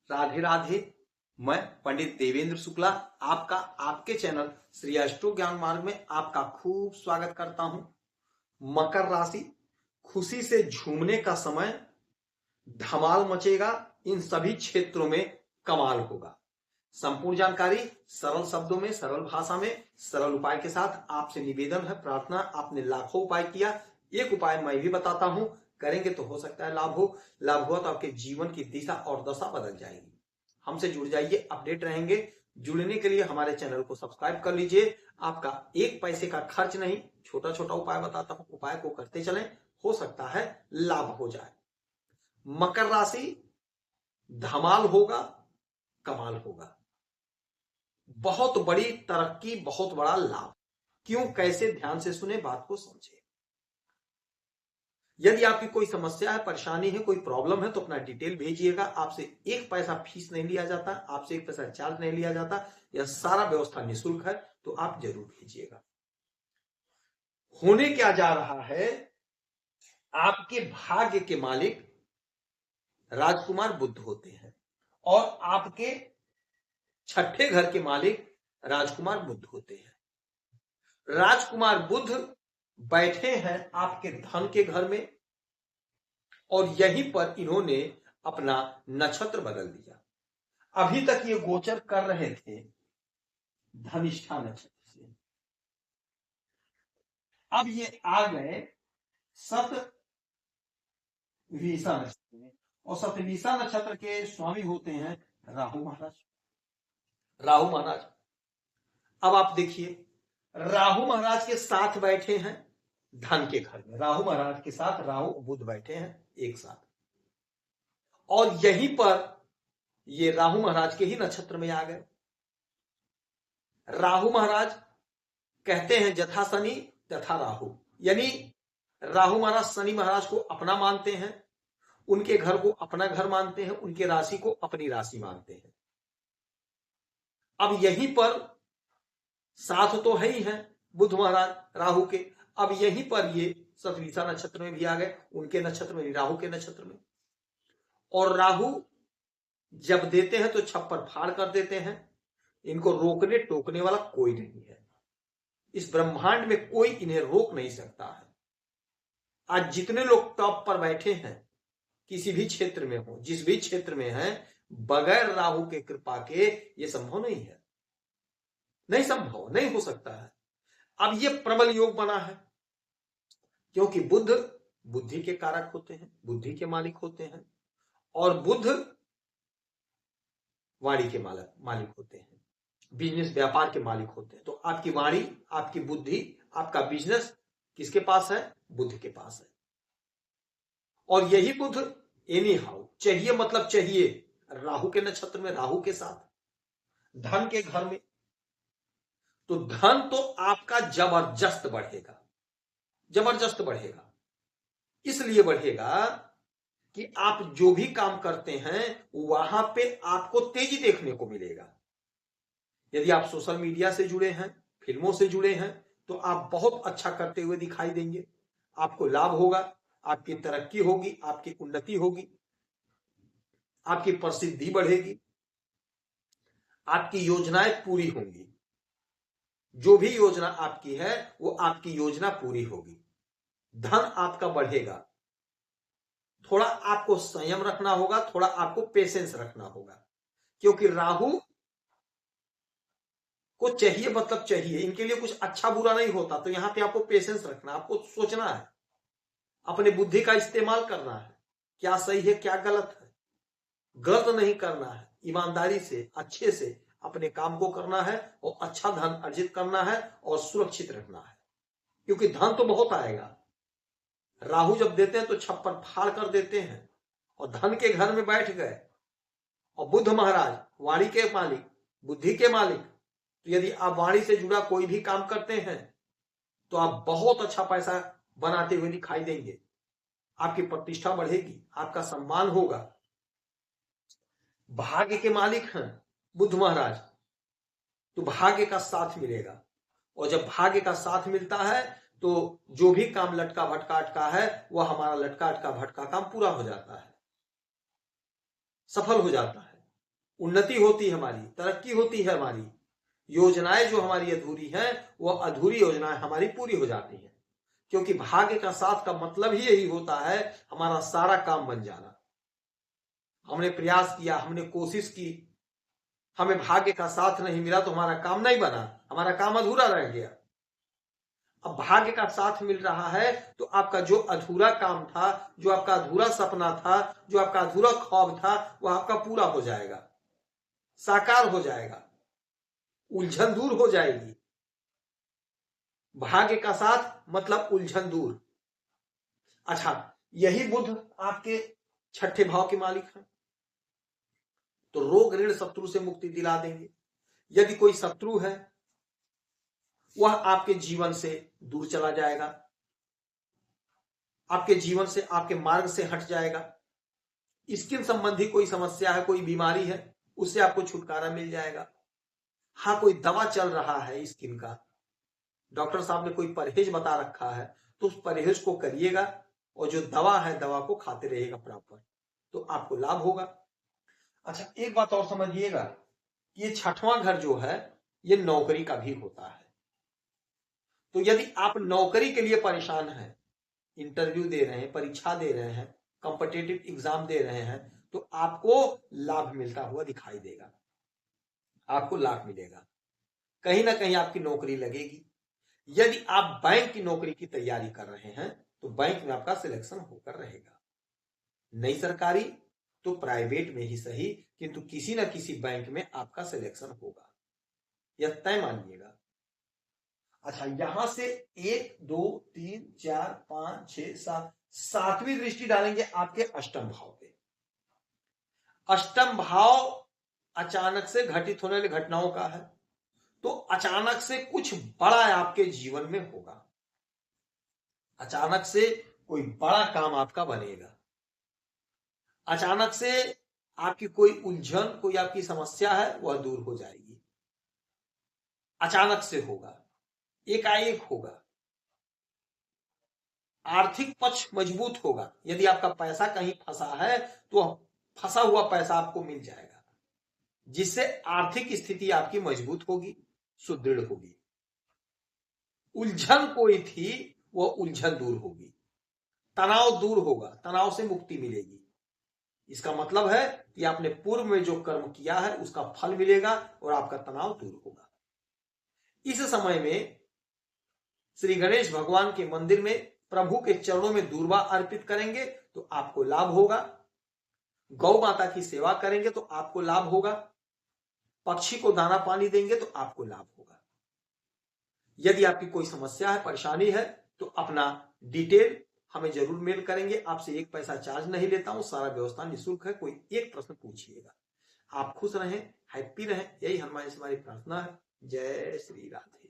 राधे राधे। मैं पंडित देवेंद्र शुक्ला आपका आपके चैनल श्री अष्टो ज्ञान मार्ग में आपका खूब स्वागत करता हूं। मकर राशि, खुशी से झूमने का समय, धमाल मचेगा। इन सभी क्षेत्रों में कमाल होगा। संपूर्ण जानकारी सरल शब्दों में, सरल भाषा में, सरल उपाय के साथ आपसे निवेदन है, प्रार्थना। आपने लाखों उपाय किया, एक उपाय मैं भी बताता हूं, करेंगे तो हो सकता है लाभ हो। लाभ हुआ तो आपके जीवन की दिशा और दशा बदल जाएगी। हमसे जुड़ जाइए, अपडेट रहेंगे। जुड़ने के लिए हमारे चैनल को सब्सक्राइब कर लीजिए। आपका एक पैसे का खर्च नहीं, छोटा छोटा उपाय बताता हूं, उपाय को करते चलें, हो सकता है लाभ हो जाए। मकर राशि, धमाल होगा, कमाल होगा, बहुत बड़ी तरक्की, बहुत बड़ा लाभ। क्यों, कैसे, ध्यान से सुने, बात को समझे। यदि आपकी कोई समस्या है, परेशानी है, कोई प्रॉब्लम है तो अपना डिटेल भेजिएगा। आपसे एक पैसा फीस नहीं लिया जाता, आपसे एक पैसा चार्ज नहीं लिया जाता, यह सारा व्यवस्था निःशुल्क है, तो आप जरूर भेजिएगा। होने क्या जा रहा है, आपके भाग्य के मालिक राजकुमार बुध होते हैं और आपके छठे घर के मालिक राजकुमार बुध होते हैं। राजकुमार बुध बैठे हैं आपके धन के घर में और यहीं पर इन्होंने अपना नक्षत्र बदल दिया। अभी तक ये गोचर कर रहे थे धनिष्ठा नक्षत्र से, अब ये आ गए शतविषा नक्षत्र में। और शतविषा नक्षत्र के स्वामी होते हैं राहु महाराज। राहु महाराज, अब आप देखिए, राहु महाराज के साथ बैठे हैं धन के घर में। राहु महाराज के साथ राहु बुध बैठे हैं एक साथ, और यहीं पर ये राहु महाराज के ही नक्षत्र में आ गए। राहु महाराज कहते हैं जथा शनि तथा राहु, यानी राहु महाराज शनि महाराज को अपना मानते हैं, उनके घर को अपना घर मानते हैं, उनके राशि को अपनी राशि मानते हैं। अब यहीं पर साथ तो है ही है बुध महाराज राहु के, अब यहीं पर ये शतविषा नक्षत्र में भी आ गए, उनके नक्षत्र में, राहु के नक्षत्र में। और राहु जब देते हैं तो छप्पर फाड़ कर देते हैं, इनको रोकने टोकने वाला कोई नहीं है। इस ब्रह्मांड में कोई इन्हें रोक नहीं सकता है। आज जितने लोग टॉप पर बैठे हैं, किसी भी क्षेत्र में हो, जिस भी क्षेत्र में हैं, बगैर राहु के कृपा के ये संभव नहीं है, नहीं संभव, नहीं हो सकता है। अब ये प्रबल योग बना है, क्योंकि बुध बुद्धि के कारक होते हैं, बुद्धि के मालिक होते हैं, और बुध वाणी के मालिक होते हैं, बिजनेस व्यापार के मालिक होते हैं। तो आपकी वाणी, आपकी बुद्धि, आपका बिजनेस किसके पास है? बुध के पास है। और यही बुध एनी हाउ, चाहिए मतलब चाहिए, राहु के नक्षत्र में, राहु के साथ धन के घर में, तो धन तो आपका जबरदस्त बढ़ेगा, जबरदस्त बढ़ेगा। इसलिए बढ़ेगा कि आप जो भी काम करते हैं वहां पे आपको तेजी देखने को मिलेगा। यदि आप सोशल मीडिया से जुड़े हैं, फिल्मों से जुड़े हैं, तो आप बहुत अच्छा करते हुए दिखाई देंगे, आपको लाभ होगा, आपकी तरक्की होगी, आपकी उन्नति होगी, आपकी प्रसिद्धि बढ़ेगी, आपकी योजनाएं पूरी होंगी। जो भी योजना आपकी है वो आपकी योजना पूरी होगी, धन आपका बढ़ेगा। थोड़ा आपको संयम रखना होगा, थोड़ा आपको पेशेंस रखना होगा, क्योंकि राहु को चाहिए मतलब चाहिए, इनके लिए कुछ अच्छा बुरा नहीं होता। तो यहां पे आपको पेशेंस रखना, आपको सोचना है, अपने बुद्धि का इस्तेमाल करना है, क्या सही है क्या गलत है, गलत नहीं करना है, ईमानदारी से अच्छे से अपने काम को करना है और अच्छा धन अर्जित करना है और सुरक्षित रखना है, क्योंकि धन तो बहुत आएगा। राहु जब देते हैं तो छप्पर फाड़ कर देते हैं, और धन के घर में बैठ गए, और बुध महाराज वाणी के मालिक, बुद्धि के मालिक। तो यदि आप वाणी से जुड़ा कोई भी काम करते हैं तो आप बहुत अच्छा पैसा बनाते हुए दिखाई देंगे, आपकी प्रतिष्ठा बढ़ेगी, आपका सम्मान होगा। भाग्य के मालिक हैं बुध महाराज, तो भाग्य का साथ मिलेगा, और जब भाग्य का साथ मिलता है तो जो भी काम लटका भटका अटका है वह हमारा लटका अटका भटका काम पूरा हो जाता है, सफल हो जाता है। उन्नति होती है हमारी, तरक्की होती है हमारी, योजनाएं जो हमारी अधूरी हैं वो अधूरी योजनाएं हमारी पूरी हो जाती हैं। क्योंकि भाग्य का साथ का मतलब ही यही होता है, हमारा सारा काम बन जाना। हमने प्रयास किया, हमने कोशिश की, हमें भाग्य का साथ नहीं मिला तो हमारा काम नहीं बना, हमारा काम अधूरा रह गया। अब भाग्य का साथ मिल रहा है तो आपका जो अधूरा काम था, जो आपका अधूरा सपना था, जो आपका अधूरा ख्वाब था, वह आपका पूरा हो जाएगा, साकार हो जाएगा, उलझन दूर हो जाएगी। भाग्य का साथ मतलब उलझन दूर। अच्छा, यही बुध आपके छठे भाव के मालिक हैं, तो रोग ऋण शत्रु से मुक्ति दिला देंगे। यदि कोई शत्रु है वह आपके जीवन से दूर चला जाएगा, आपके जीवन से, आपके मार्ग से हट जाएगा। स्किन संबंधी कोई समस्या है, कोई बीमारी है, उससे आपको छुटकारा मिल जाएगा। हाँ, कोई दवा चल रहा है स्किन का, डॉक्टर साहब ने कोई परहेज बता रखा है, तो उस परहेज को करिएगा और जो दवा है दवा को खाते रहिएगा प्रॉपर, तो आपको लाभ होगा। अच्छा, एक बात और समझिएगा, ये छठवां घर जो है ये नौकरी का भी होता है। तो यदि आप नौकरी के लिए परेशान हैं, इंटरव्यू दे रहे हैं, परीक्षा दे रहे हैं, कॉम्पिटिटिव एग्जाम दे रहे हैं, तो आपको लाभ मिलता हुआ दिखाई देगा, आपको लाभ मिलेगा, कहीं ना कहीं आपकी नौकरी लगेगी। यदि आप बैंक की नौकरी की तैयारी कर रहे हैं तो बैंक में आपका सिलेक्शन होकर रहेगा, नहीं सरकारी तो प्राइवेट में ही सही, किंतु किसी ना किसी बैंक में आपका सिलेक्शन होगा, यह तय मानिएगा। अच्छा, यहां से 1 2 3 4 5 6 7 सातवीं दृष्टि डालेंगे आपके अष्टम भाव पे। अष्टम भाव अचानक से घटित होने वाली घटनाओं का है, तो अचानक से कुछ बड़ा आपके जीवन में होगा, अचानक से कोई बड़ा काम आपका बनेगा, अचानक से आपकी कोई उलझन, कोई आपकी समस्या है वह दूर हो जाएगी, अचानक से होगा, एकाएक होगा। आर्थिक पक्ष मजबूत होगा, यदि आपका पैसा कहीं फंसा है तो फंसा हुआ पैसा आपको मिल जाएगा, जिससे आर्थिक स्थिति आपकी मजबूत होगी, सुदृढ़ होगी। उलझन कोई थी वह उलझन दूर होगी, तनाव दूर होगा, तनाव से मुक्ति मिलेगी। इसका मतलब है कि आपने पूर्व में जो कर्म किया है उसका फल मिलेगा और आपका तनाव दूर होगा। इस समय में श्री गणेश भगवान के मंदिर में प्रभु के चरणों में दूर्वा अर्पित करेंगे तो आपको लाभ होगा, गौ माता की सेवा करेंगे तो आपको लाभ होगा, पक्षी को दाना पानी देंगे तो आपको लाभ होगा। यदि आपकी कोई समस्या है, परेशानी है, तो अपना डिटेल हमें जरूर मेल करेंगे, आपसे 1 पैसा चार्ज नहीं लेता हूं, सारा व्यवस्था निःशुल्क है, कोई एक प्रश्न पूछिएगा। आप खुश रहें, हैप्पी रहें, यही हमारी प्रार्थना है। जय श्री राधे।